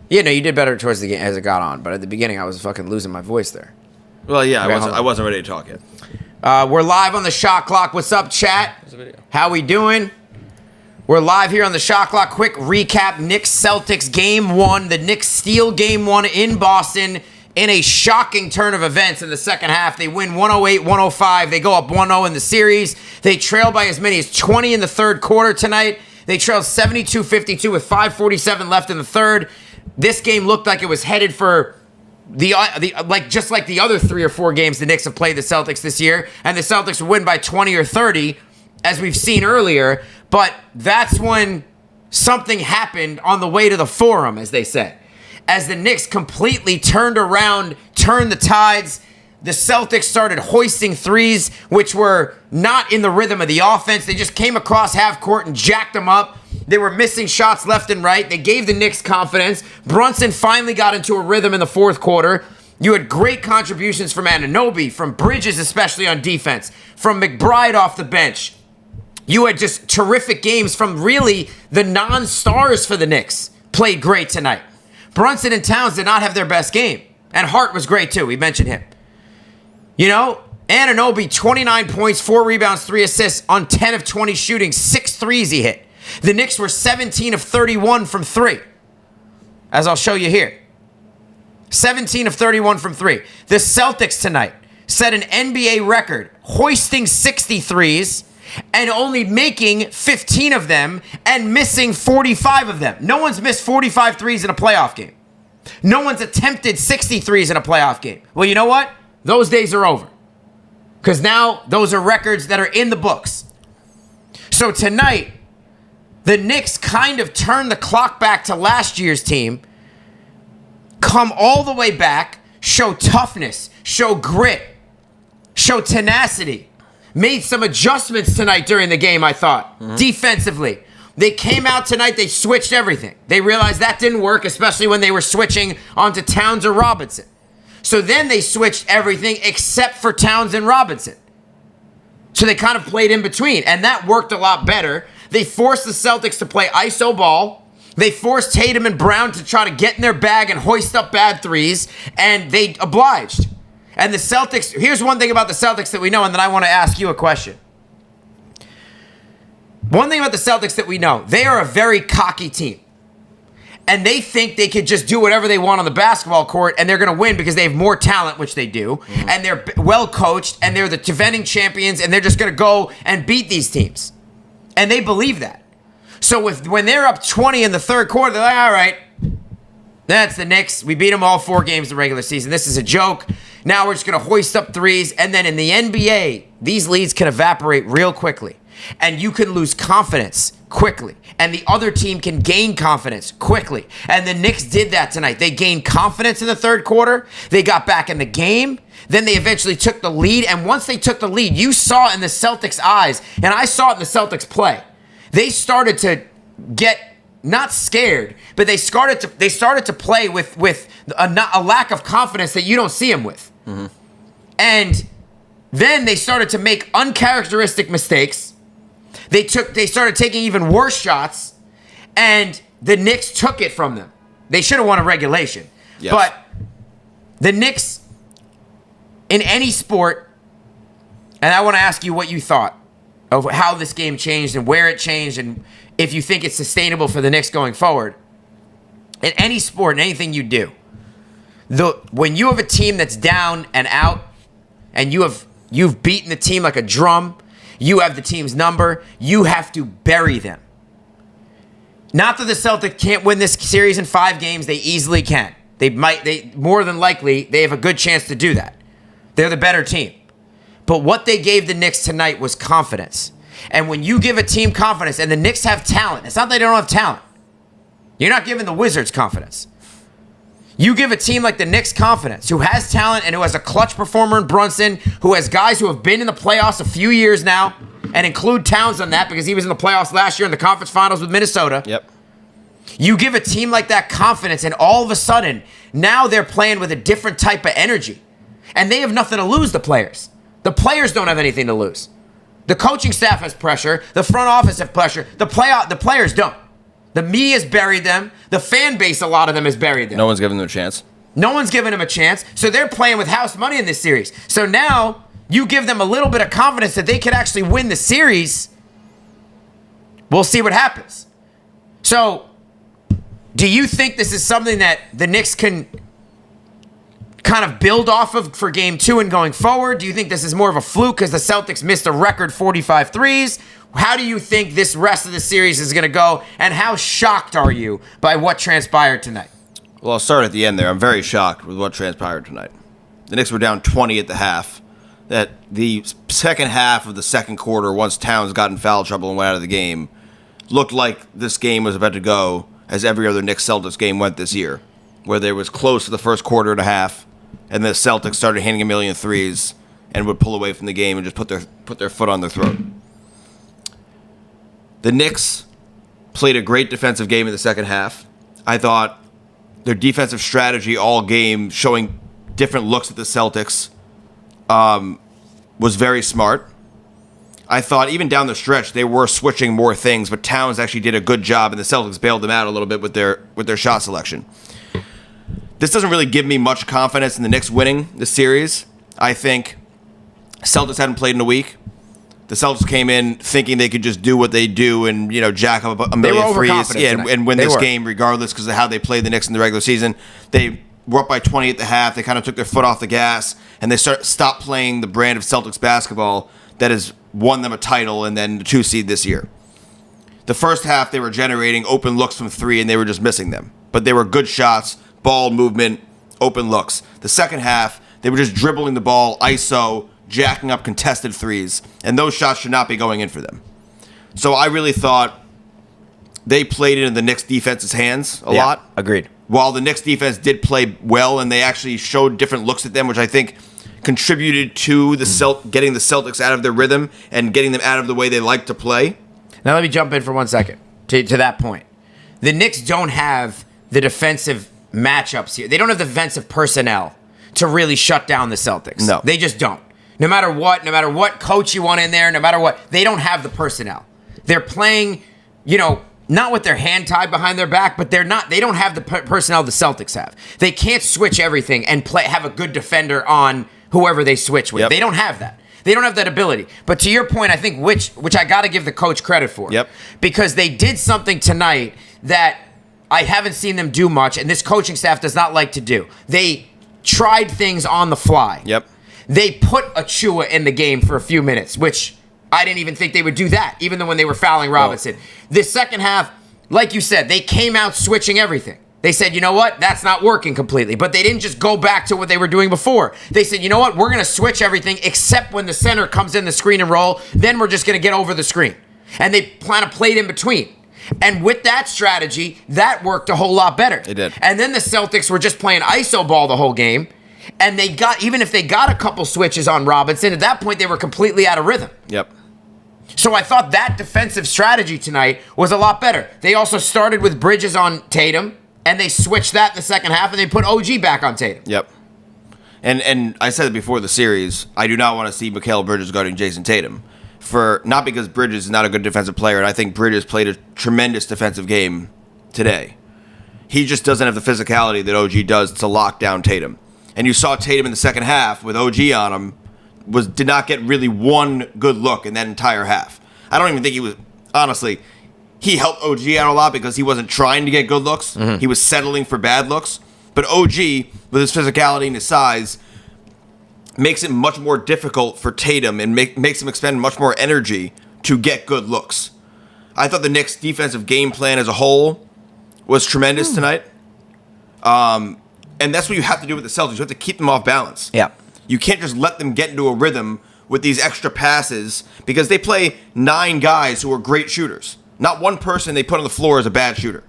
Yeah, no, you did better towards the game as it got on, but at the beginning I was fucking losing my voice there. Well, yeah, I wasn't ready to talk yet. We're live on the Shot Clock. What's up, chat? How we doing? We're live here on the Shot Clock. Quick recap. Knicks Celtics game 1. The Knicks steal game 1 in Boston in a shocking turn of events in the second half. They win 108-105. They go up 1-0 in the series. They trail by as many as 20 in the third quarter tonight. They trailed 72-52 with 5:47 left in the third. This game looked like it was headed for just like the other 3 or 4 games the Knicks have played the Celtics this year, and the Celtics would win by 20 or 30, as we've seen earlier. But that's when something happened on the way to the Forum, as they said. As the Knicks completely turned around, turned the tides, the Celtics started hoisting threes, which were not in the rhythm of the offense. They just came across half court and jacked them up. They were missing shots left and right. They gave the Knicks confidence. Brunson finally got into a rhythm in the fourth quarter. You had great contributions from Anunoby, from Bridges, especially on defense, from McBride off the bench. You had just terrific games from really the non-stars for the Knicks. Played great tonight. Brunson and Towns did not have their best game. And Hart was great too. We mentioned him. You know, Anunoby, 29 points, 4 rebounds, 3 assists on 10 of 20 shooting, 6 threes he hit. The Knicks were 17 of 31 from 3, as I'll show you here. 17 of 31 from 3. The Celtics tonight set an NBA record, hoisting 63s and only making 15 of them and missing 45 of them. No one's missed 45 threes in a playoff game. No one's attempted 63s in a playoff game. Well, you know what? Those days are over. Because now those are records that are in the books. So tonight, the Knicks kind of turned the clock back to last year's team, come all the way back, show toughness, show grit, show tenacity. Made some adjustments tonight during the game, I thought, defensively. They came out tonight, they switched everything. They realized that didn't work, especially when they were switching onto Towns or Robinson. So then they switched everything except for Towns and Robinson. So they kind of played in between, and that worked a lot better. They forced the Celtics to play iso ball. They forced Tatum and Brown to try to get in their bag and hoist up bad threes, and they obliged. And the Celtics, here's one thing about the Celtics that we know, and then I want to ask you a question. One thing about the Celtics that we know, they are a very cocky team. And they think they could just do whatever they want on the basketball court, and they're going to win because they have more talent, which they do, and they're well coached, and they're the defending champions, and they're just going to go and beat these teams. And they believe that. So when they're up 20 in the third quarter, they're like, all right, that's the Knicks. We beat them all 4 games in the regular season. This is a joke. Now we're just going to hoist up threes. And then in the NBA, these leads can evaporate real quickly. And you can lose confidence quickly. And the other team can gain confidence quickly. And the Knicks did that tonight. They gained confidence in the third quarter. They got back in the game. Then they eventually took the lead. And once they took the lead, you saw in the Celtics' eyes, and I saw it in the Celtics' play, they started to get not scared, but they started to play with a lack of confidence that you don't see them with. And then they started to make uncharacteristic mistakes. They started taking even worse shots, and the Knicks took it from them. They should have won a regulation. Yes. But the Knicks, in any sport, and I want to ask you what you thought of how this game changed and where it changed and if you think it's sustainable for the Knicks going forward. In any sport, in anything you do, when you have a team that's down and out and you've beaten the team like a drum, you have the team's number, you have to bury them. Not that the Celtics can't win this series in 5 games, they easily can. They more than likely, they have a good chance to do that. They're the better team. But what they gave the Knicks tonight was confidence. And when you give a team confidence, and the Knicks have talent, it's not that they don't have talent. You're not giving the Wizards confidence. You give a team like the Knicks confidence, who has talent and who has a clutch performer in Brunson, who has guys who have been in the playoffs a few years now, and include Towns on that because he was in the playoffs last year in the conference finals with Minnesota. Yep. You give a team like that confidence, and all of a sudden, now they're playing with a different type of energy. And they have nothing to lose, the players. The players don't have anything to lose. The coaching staff has pressure. The front office has pressure. The players don't. The media's buried them. The fan base, a lot of them, has buried them. No one's giving them a chance. No one's giving them a chance. So they're playing with house money in this series. So now you give them a little bit of confidence that they could actually win the series. We'll see what happens. So do you think this is something that the Knicks can kind of build off of for game 2 and going forward? Do you think this is more of a fluke because the Celtics missed a record 45 threes? How do you think this rest of the series is going to go, and how shocked are you by what transpired tonight? Well, I'll start at the end there. I'm very shocked with what transpired tonight. The Knicks were down 20 at the half. That the second half of the second quarter, once Towns got in foul trouble and went out of the game, looked like this game was about to go as every other Knicks Celtics game went this year, where there was close to the first quarter and a half, and the Celtics started hitting a million threes and would pull away from the game and just put their foot on their throat. The Knicks played a great defensive game in the second half. I thought their defensive strategy all game, showing different looks at the Celtics, was very smart. I thought even down the stretch they were switching more things, but Towns actually did a good job, and the Celtics bailed them out a little bit with their shot selection. This doesn't really give me much confidence in the Knicks winning the series. I think Celtics hadn't played in a week. The Celtics came in thinking they could just do what they do and, jack up a million threes and win this game regardless because of how they played the Knicks in the regular season. They were up by 20 at the half. They kind of took their foot off the gas, and they stopped playing the brand of Celtics basketball that has won them a title and then the 2 seed this year. The first half, they were generating open looks from 3, and they were just missing them. But they were good shots, ball movement, open looks. The second half, they were just dribbling the ball, ISO, jacking up contested threes, and those shots should not be going in for them. So I really thought they played it in the Knicks defense's hands a lot. Agreed. While the Knicks defense did play well, and they actually showed different looks at them, which I think contributed to getting the Celtics out of their rhythm and getting them out of the way they like to play. Now let me jump in for 1 second to that point. The Knicks don't have the defensive matchups here. They don't have the defensive personnel to really shut down the Celtics. No. They just don't. No matter what coach you want in there, no matter what, they don't have the personnel. They're playing, not with their hand tied behind their back, but they don't have the personnel the Celtics have. They can't switch everything and have a good defender on whoever they switch with. Yep. They don't have that. They don't have that ability. But to your point, I think which I got to give the coach credit for. Yep. Because they did something tonight that I haven't seen them do much, and this coaching staff does not like to do. They tried things on the fly. Yep. They put Achua in the game for a few minutes, which I didn't even think they would do that, even though when they were fouling Robinson. This second half, like you said, they came out switching everything. They said, you know what? That's not working completely. But they didn't just go back to what they were doing before. They said, you know what? We're going to switch everything except when the center comes in the screen and roll. Then we're just going to get over the screen. And they kind of played in between. And with that strategy, that worked a whole lot better. It did. And then the Celtics were just playing ISO ball the whole game. And even if they got a couple switches on Robinson, at that point they were completely out of rhythm. Yep. So I thought that defensive strategy tonight was a lot better. They also started with Bridges on Tatum, and they switched that in the second half, and they put OG back on Tatum. Yep. And I said it before the series, I do not want to see Mikal Bridges guarding Jason Tatum. Not because Bridges is not a good defensive player, and I think Bridges played a tremendous defensive game today. He just doesn't have the physicality that OG does to lock down Tatum. And you saw Tatum in the second half with OG on him did not get really one good look in that entire half. I don't even think he was, honestly, he helped OG out a lot because he wasn't trying to get good looks. Mm-hmm. He was settling for bad looks. But OG, with his physicality and his size, makes it much more difficult for Tatum and makes him expend much more energy to get good looks. I thought the Knicks' defensive game plan as a whole was tremendous tonight. And that's what you have to do with the Celtics. You have to keep them off balance. Yeah. You can't just let them get into a rhythm with these extra passes because they play 9 guys who are great shooters. Not one person they put on the floor is a bad shooter.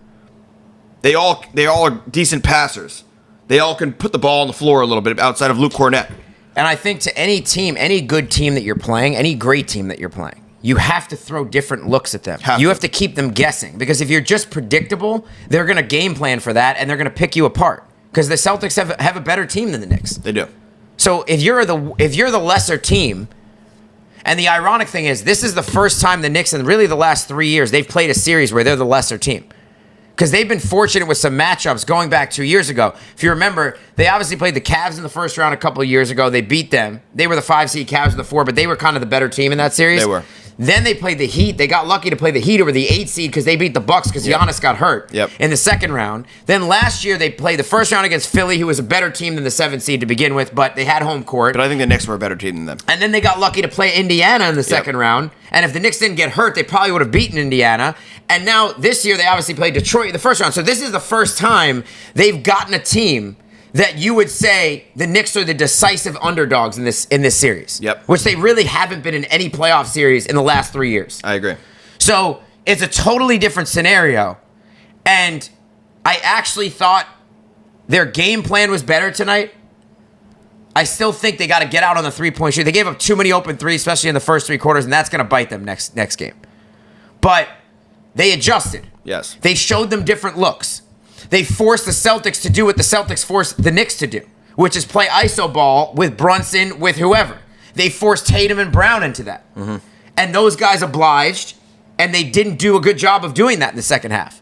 They all are decent passers. They all can put the ball on the floor a little bit outside of Luke Cornett. And I think to any team, any good team that you're playing, any great team that you're playing, you have to throw different looks at them. You have to keep them guessing. Because if you're just predictable, they're going to game plan for that, and they're going to pick you apart. Because the Celtics have a better team than the Knicks. They do. So if you're the lesser team, and the ironic thing is, this is the first time the Knicks, in really the last 3 years, they've played a series where they're the lesser team. because they've been fortunate with some matchups going back 2 years ago. If you remember, they obviously played the Cavs in the first round a couple of years ago. They beat them. They were the 5 seed, Cavs were the 4, but they were kind of the better team in that series. They were. Then they played the Heat. They got lucky to play the Heat over the 8 seed because they beat the Bucks because Giannis got hurt in the second round. Then last year they played the first round against Philly, who was a better team than the 7 seed to begin with, but they had home court. But I think the Knicks were a better team than them. And then they got lucky to play Indiana in the second round. And if the Knicks didn't get hurt, they probably would have beaten Indiana. And now this year they obviously played Detroit in the first round. So this is the first time they've gotten a team that you would say the Knicks are the decisive underdogs in this series. Which they really haven't been in any playoff series in the last 3 years. I agree. So it's a totally different scenario. And I actually thought their game plan was better tonight. I still think they got to get out on the three-point shoot. They gave up too many open threes, especially in the first 3 quarters, and that's going to bite them next game. But they adjusted. Yes. They showed them different looks. They forced the Celtics to do what the Celtics forced the Knicks to do, which is play iso ball with Brunson, with whoever. They forced Tatum and Brown into that. And those guys obliged, and they didn't do a good job of doing that in the second half.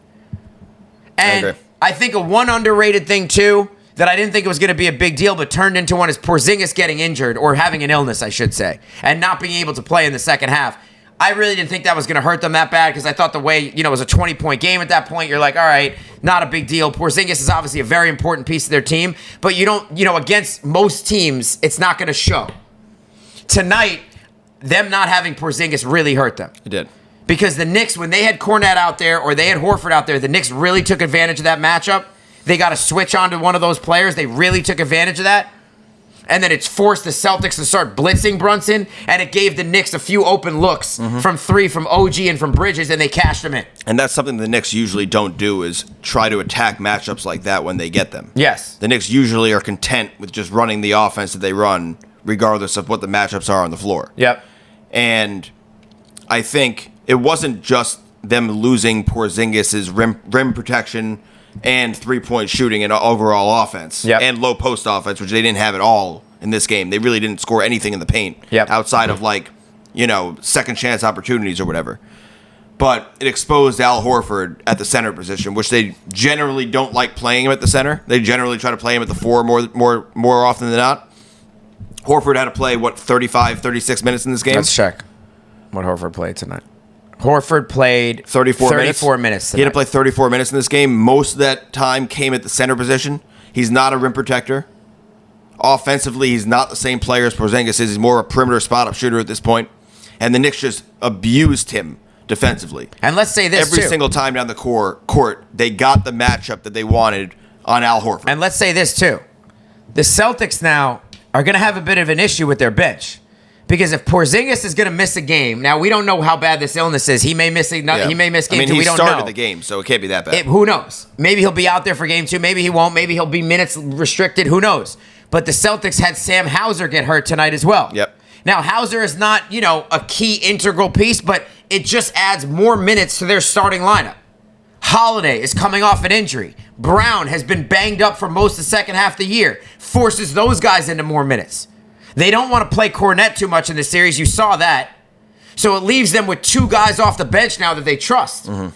And I think a one underrated thing, too, that I didn't think it was going to be a big deal, but turned into one is Porzingis getting injured, or having an illness, I should say, and not being able to play in the second half. I really didn't think that was going to hurt them that bad because I thought the way, it was a 20-point game at that point. You're like, all right, not a big deal. Porzingis is obviously a very important piece of their team, but you don't, against most teams, it's not going to show. Tonight, them not having Porzingis really hurt them. It did. Because the Knicks, when they had Cornette out there or they had Horford out there, the Knicks really took advantage of that matchup. They got to switch onto one of those players. They really took advantage of that. And then it's forced the Celtics to start blitzing Brunson, and it gave the Knicks a few open looks from 3 from OG and from Bridges, and they cashed them in. And that's something the Knicks usually don't do, is try to attack matchups like that when they get them. Yes. The Knicks usually are content with just running the offense that they run, regardless of what the matchups are on the floor. Yep. And I think it wasn't just them losing Porzingis' rim protection and three-point shooting and overall offense and low post offense, which they didn't have at all in this game. They really didn't score anything in the paint outside of second chance opportunities or whatever. But it exposed Al Horford at the center position, which they generally don't like playing him at the center. They generally try to play him at the 4 more often than not. Horford had to play 35, 36 minutes in this game. Let's check what Horford played tonight. Horford played 34 minutes tonight. He had to play 34 minutes in this game. Most of that time came at the center position. He's not a rim protector. Offensively, he's not the same player as Porzingis is. He's more a perimeter spot-up shooter at this point. And the Knicks just abused him defensively. And let's say this, Every single time down the court, they got the matchup that they wanted on Al Horford. And let's say this, too. The Celtics now are going to have a bit of an issue with their bench. Because if Porzingis is going to miss a game, now we don't know how bad this illness is. He may miss He may miss game 2. We don't know. He started the game, so it can't be that bad. Who knows? Maybe he'll be out there for game 2. Maybe he won't. Maybe he'll be minutes restricted. Who knows? But the Celtics had Sam Hauser get hurt tonight as well. Yep. Now, Hauser is not, a key integral piece, but it just adds more minutes to their starting lineup. Holiday is coming off an injury. Brown has been banged up for most of the second half of the year. Forces those guys into more minutes. They don't want to play Cornette too much in the series. You saw that. So it leaves them with 2 guys off the bench now that they trust in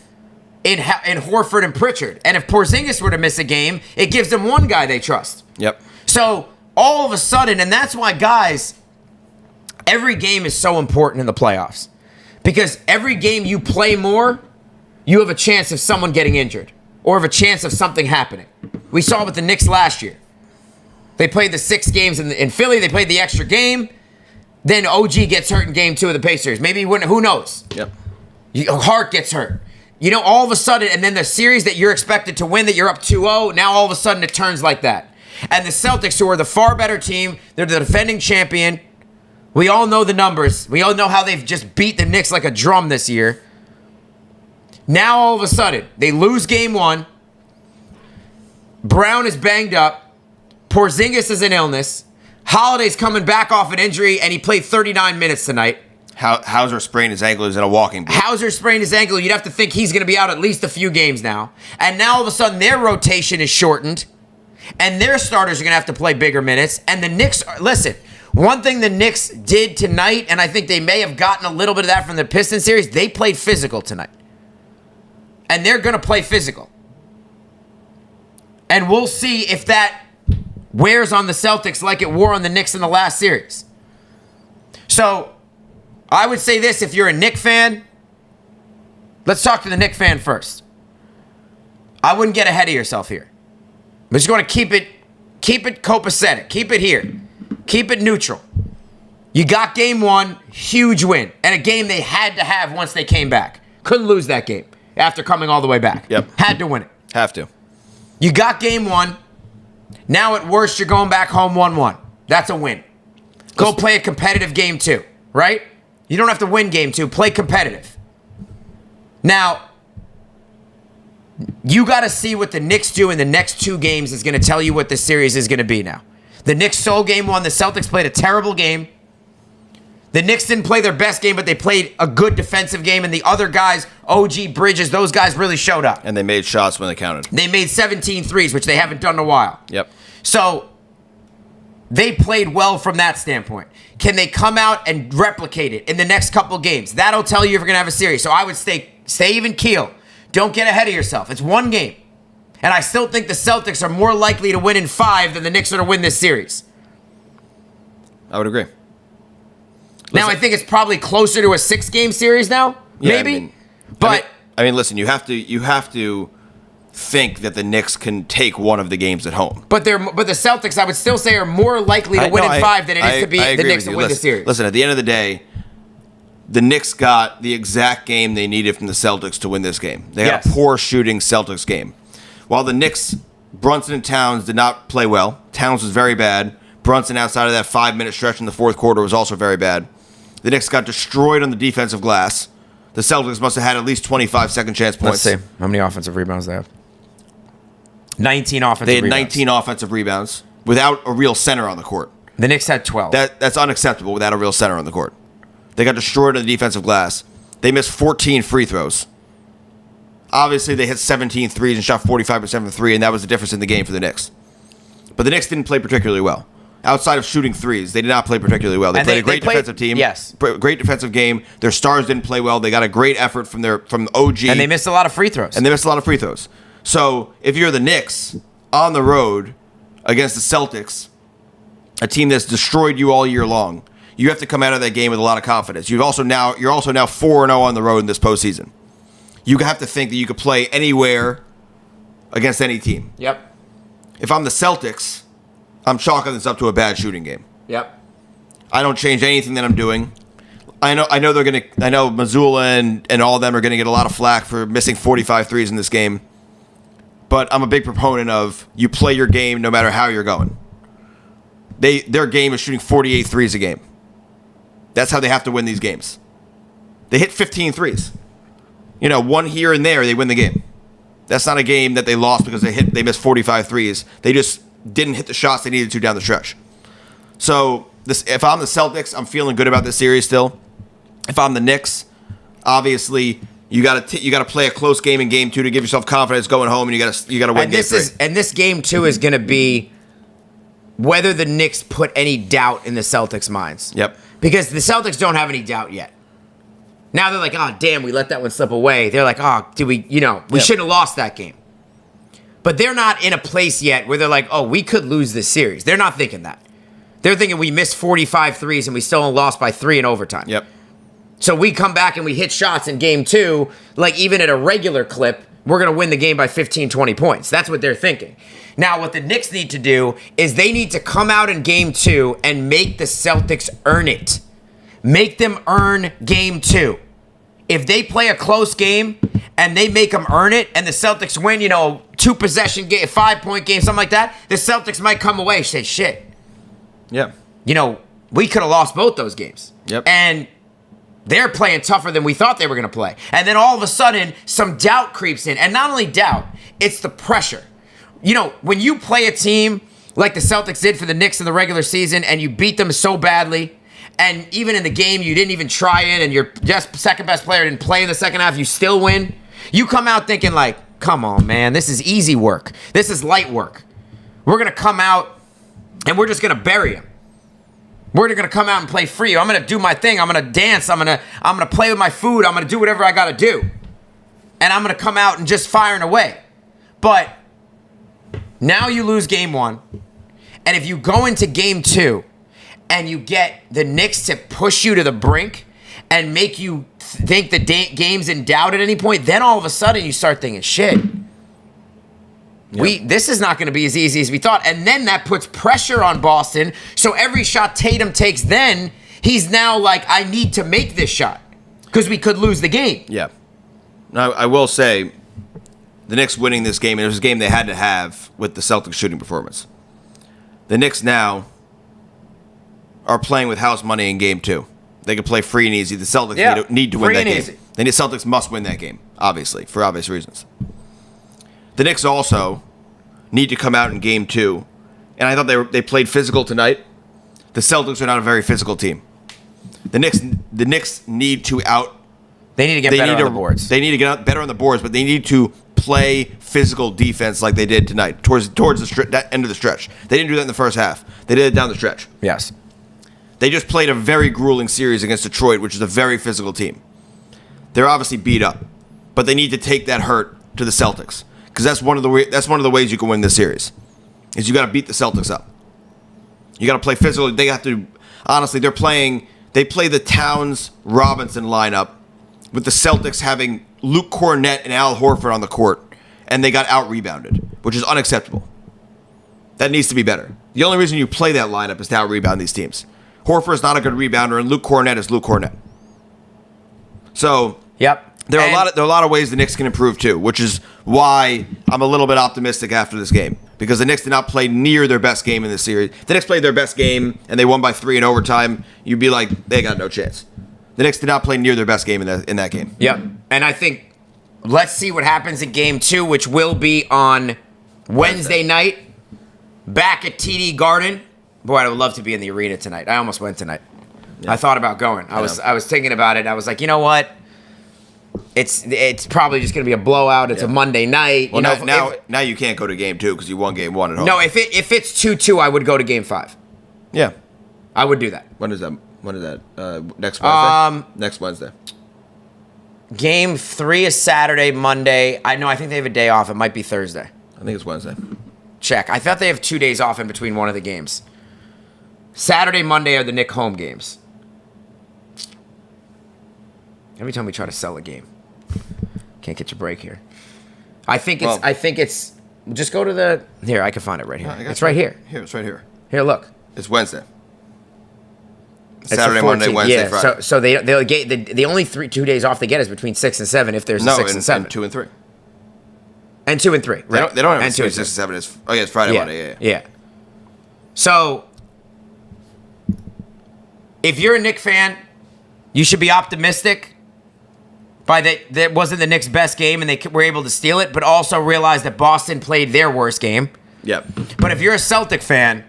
Horford and Pritchard. And if Porzingis were to miss a game, it gives them 1 guy they trust. Yep. So all of a sudden, and that's why, guys, every game is so important in the playoffs. Because every game you play more, you have a chance of someone getting injured or of a chance of something happening. We saw it with the Knicks last year. They played the 6 games in Philly. They played the extra game. Then OG gets hurt in game 2 of the Pacers. Maybe he wouldn't. Who knows? Yep. Hart gets hurt. All of a sudden, and then the series that you're expected to win, that you're up 2-0, now all of a sudden it turns like that. And the Celtics, who are the far better team, they're the defending champion. We all know the numbers. We all know how they've just beat the Knicks like a drum this year. Now all of a sudden, they lose game 1. Brown is banged up. Porzingis is an illness. Holiday's coming back off an injury, and he played 39 minutes tonight. Hauser sprained his ankle. He's in a walking boot. Hauser sprained his ankle. You'd have to think he's going to be out at least a few games now. And now all of a sudden their rotation is shortened, and their starters are going to have to play bigger minutes. And the Knicks, listen, one thing the Knicks did tonight, and I think they may have gotten a little bit of that from the Pistons series, they played physical tonight. And they're going to play physical. And we'll see if that wears on the Celtics like it wore on the Knicks in the last series. So, I would say this, if you're a Knicks fan, let's talk to the Knicks fan first. I wouldn't get ahead of yourself here. I'm just going to keep it copacetic. Keep it here. Keep it neutral. You got game one, huge win. And a game they had to have once they came back. Couldn't lose that game after coming all the way back. Yep. Had to win it. Have to. You got game one. Now at worst, you're going back home 1-1. That's a win. Go play a competitive game two, right? You don't have to win game two. Play competitive. Now, you got to see what the Knicks do in the next two games is going to tell you what the series is going to be now. The Knicks stole game one. The Celtics played a terrible game. The Knicks didn't play their best game, but they played a good defensive game, and the other guys, OG, Bridges, those guys really showed up. And they made shots when they counted. They made 17 threes, which they haven't done in a while. Yep. So, they played well from that standpoint. Can they come out and replicate it in the next couple games? That'll tell you if you're going to have a series. So, I would stay even keel. Don't get ahead of yourself. It's one game. And I still think the Celtics are more likely to win in 5 than the Knicks are to win this series. I would agree. Now, I think it's probably closer to a 6-game series now, Yeah, maybe. But I mean, listen, you have to think that the Knicks can take one of the games at home. the Celtics, I would still say, are more likely to win in 5 than it is to be the Knicks to win the series. Listen, at the end of the day, the Knicks got the exact game they needed from the Celtics to win this game. They got a poor shooting Celtics game. While the Knicks, Brunson and Towns did not play well. Towns was very bad. Brunson, outside of that 5-minute stretch in the fourth quarter, was also very bad. The Knicks got destroyed on the defensive glass. The Celtics must have had at least 25 second chance points. Let's see how many offensive rebounds they have. 19 offensive They had rebounds. 19 offensive rebounds without a real center on the court. The Knicks had 12. That's unacceptable without a real center on the court. They got destroyed on the defensive glass. They missed 14 free throws. Obviously, they hit 17 threes and shot 45% from 3, and that was the difference in the game for the Knicks. But the Knicks didn't play particularly well. Outside of shooting threes, they did not play particularly well. They played a great defensive team. Yes. Great defensive game. Their stars didn't play well. They got a great effort from OG. And they missed a lot of free throws. So if you're the Knicks on the road against the Celtics, a team that's destroyed you all year long, you have to come out of that game with a lot of confidence. You're also now 4-0 on the road in this postseason. You have to think that you could play anywhere against any team. Yep. If I'm the Celtics, I'm chalking this up to a bad shooting game. Yep. I don't change anything that I'm doing. I know Mazzulla and all of them are gonna get a lot of flack for missing 45 threes in this game. But I'm a big proponent of you play your game no matter how you're going. Their game is shooting 48 threes a game. That's how they have to win these games. They hit 15 threes. One here and there, they win the game. That's not a game that they lost because they missed 45 threes. They just didn't hit the shots they needed to down the stretch. So if I'm the Celtics, I'm feeling good about this series still. If I'm the Knicks, obviously you got to play a close game in game 2 to give yourself confidence going home, and you got to win game 3. And this game 2 is going to be whether the Knicks put any doubt in the Celtics' minds. Yep. Because the Celtics don't have any doubt yet. Now they're like, oh, damn, we let that one slip away. They're like, oh, we shouldn't have lost that game. But they're not in a place yet where they're like, oh, we could lose this series. They're not thinking that. They're thinking we missed 45 threes and we still lost by 3 in overtime. Yep. So we come back and we hit shots in game 2, like even at a regular clip, we're going to win the game by 15, 20 points. That's what they're thinking. Now, what the Knicks need to do is they need to come out in game 2 and make the Celtics earn it. Make them earn game 2. If they play a close game and they make them earn it and the Celtics win, 2-possession game, 5-point game, something like that, the Celtics might come away and say, shit. Yep. We could have lost both those games. Yep. And they're playing tougher than we thought they were going to play. And then all of a sudden, some doubt creeps in. And not only doubt, it's the pressure. When you play a team like the Celtics did for the Knicks in the regular season and you beat them so badly, and even in the game you didn't even try it and your second best player didn't play in the second half, you still win, you come out thinking like, come on, man, this is easy work. This is light work. We're going to come out and we're just going to bury them. We're going to come out and play free. I'm going to do my thing. I'm going to dance. I'm going to play with my food. I'm going to do whatever I got to do. And I'm going to come out and just firing away. But Now you lose game 1. And if you go into game 2 and you get the Knicks to push you to the brink and make you think the game's in doubt at any point, then all of a sudden you start thinking, shit, this is not going to be as easy as we thought. And then that puts pressure on Boston. So every shot Tatum takes then, he's now like, I need to make this shot because we could lose the game. Yeah. Now, I will say, the Knicks winning this game, and it was a game they had to have with the Celtics shooting performance. The Knicks now are playing with house money in game 2. They can play free and easy. The Celtics need to win that game. Easy. And the Celtics must win that game, obviously, for obvious reasons. The Knicks also need to come out in game 2. And I thought they played physical tonight. The Celtics are not a very physical team. The Knicks need to They need to get better on the boards. They need to get out better on the boards, but they need to play physical defense like they did tonight towards that end of the stretch. They didn't do that in the first half. They did it down the stretch. Yes. They just played a very grueling series against Detroit, which is a very physical team. They're obviously beat up, but they need to take that hurt to the Celtics because that's one of the ways you can win this series. Is you got to beat the Celtics up. You got to play physical. They have to. Honestly, they play the Towns Robinson lineup with the Celtics having Luke Cornett and Al Horford on the court, and they got out-rebounded, which is unacceptable. That needs to be better. The only reason you play that lineup is to out-rebound these teams. Horford's not a good rebounder, and Luke Cornett is Luke Cornett. So, there are a lot of ways the Knicks can improve too, which is why I'm a little bit optimistic after this game because the Knicks did not play near their best game in this series. If the Knicks played their best game and they won by 3 in overtime, you'd be like, they got no chance. The Knicks did not play near their best game in that game. Yep. And I think let's see what happens in game 2, which will be on Wednesday night back at TD Garden. Boy, I would love to be in the arena tonight. I almost went tonight. Yeah. I thought about going. I was thinking about it. I was like, you know what? It's probably just going to be a blowout. It's a Monday night. Well, now you can't go to game 2 because you won game 1 at home. No, if it's 2-2, I would go to game 5. Yeah. I would do that. When is that? Next Wednesday? Next Wednesday. Game 3 is Saturday, Monday. I think they have a day off. It might be Thursday. I think it's Wednesday. Check. I thought they have 2 days off in between one of the games. Saturday, Monday are the Knicks home games. Every time we try to sell a game, can't get your break here. I think it's. Just go to the. Here, I can find it right here. It's right here. Here, it's right here. Here, look. It's Wednesday. Saturday, Monday, Wednesday, Friday. So they'll get the only 2 days off they get is between 6 and 7 if there's a 6 and 7. And 2 and 3. And 2 and 3. Right. They don't have 6 and 7. It's Friday, Monday. Yeah. So if you're a Knicks fan, you should be optimistic by that wasn't the Knicks' best game and they were able to steal it, but also realize that Boston played their worst game. Yep. But if you're a Celtic fan,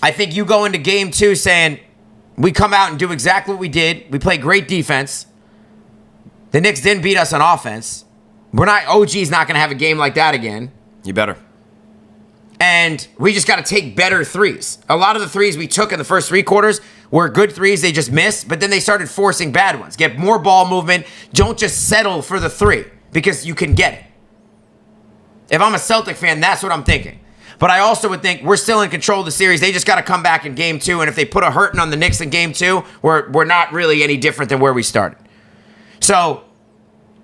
I think you go into game 2 saying, we come out and do exactly what we did. We play great defense. The Knicks didn't beat us on offense. OG's not going to have a game like that again. You better. And we just got to take better threes. A lot of the threes we took in the first 3 quarters were good threes. They just missed. But then they started forcing bad ones. Get more ball movement. Don't just settle for the 3 because you can get it. If I'm a Celtic fan, that's what I'm thinking. But I also would think we're still in control of the series. They just got to come back in game 2. And if they put a hurting on the Knicks in game 2, we're not really any different than where we started. So,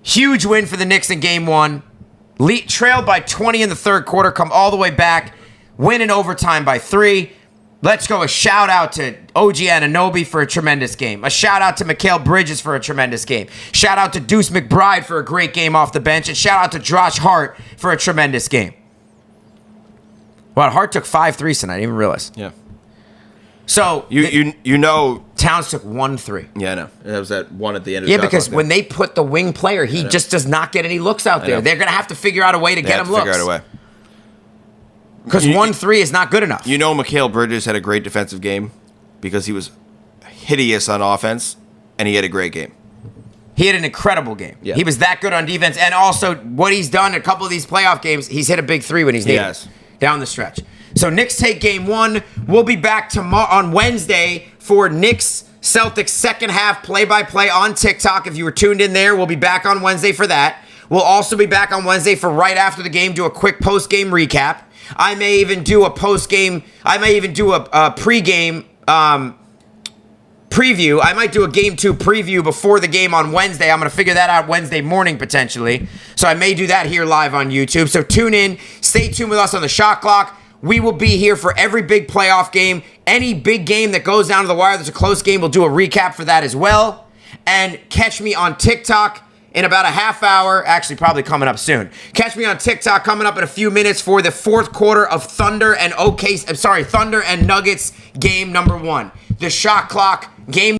huge win for the Knicks in game 1. Trailed by 20 in the third quarter, come all the way back, win in overtime by 3. Let's go a shout out to OG Anunoby for a tremendous game. A shout out to Mikal Bridges for a tremendous game. Shout out to Deuce McBride for a great game off the bench. And shout out to Josh Hart for a tremendous game. Well, Hart took 5 threes tonight. I didn't even realize. Yeah. So you know Towns took 1 3. Yeah, I know. That was that one at the end of the shot because when they put the wing player, he just does not get any looks out there. They're going to have to figure out a way to get him looks. Figure out a way. Because 1 3 is not good enough. You know Mikal Bridges had a great defensive game because he was hideous on offense, and he had a great game. He had an incredible game. Yeah. He was that good on defense. And also, what he's done in a couple of these playoff games, he's hit a big 3 when he's needed. Yes. Down the stretch. So Knicks take game 1. We'll be back tomorrow on Wednesday for Knicks Celtics second half play-by-play on TikTok. If you were tuned in there, we'll be back on Wednesday for that. We'll also be back on Wednesday for right after the game, do a quick post-game recap. I may even do a post-game. I may even do a pre-game preview. I might do a Game 2 preview before the game on Wednesday. I'm going to figure that out Wednesday morning, potentially. So I may do that here live on YouTube. So tune in. Stay tuned with us on the Shot Clock. We will be here for every big playoff game. Any big game that goes down to the wire that's a close game, we'll do a recap for that as well. And catch me on TikTok in about a half hour. Actually, probably coming up soon. Catch me on TikTok coming up in a few minutes for the fourth quarter of Thunder and Nuggets game number 1. The Shot Clock game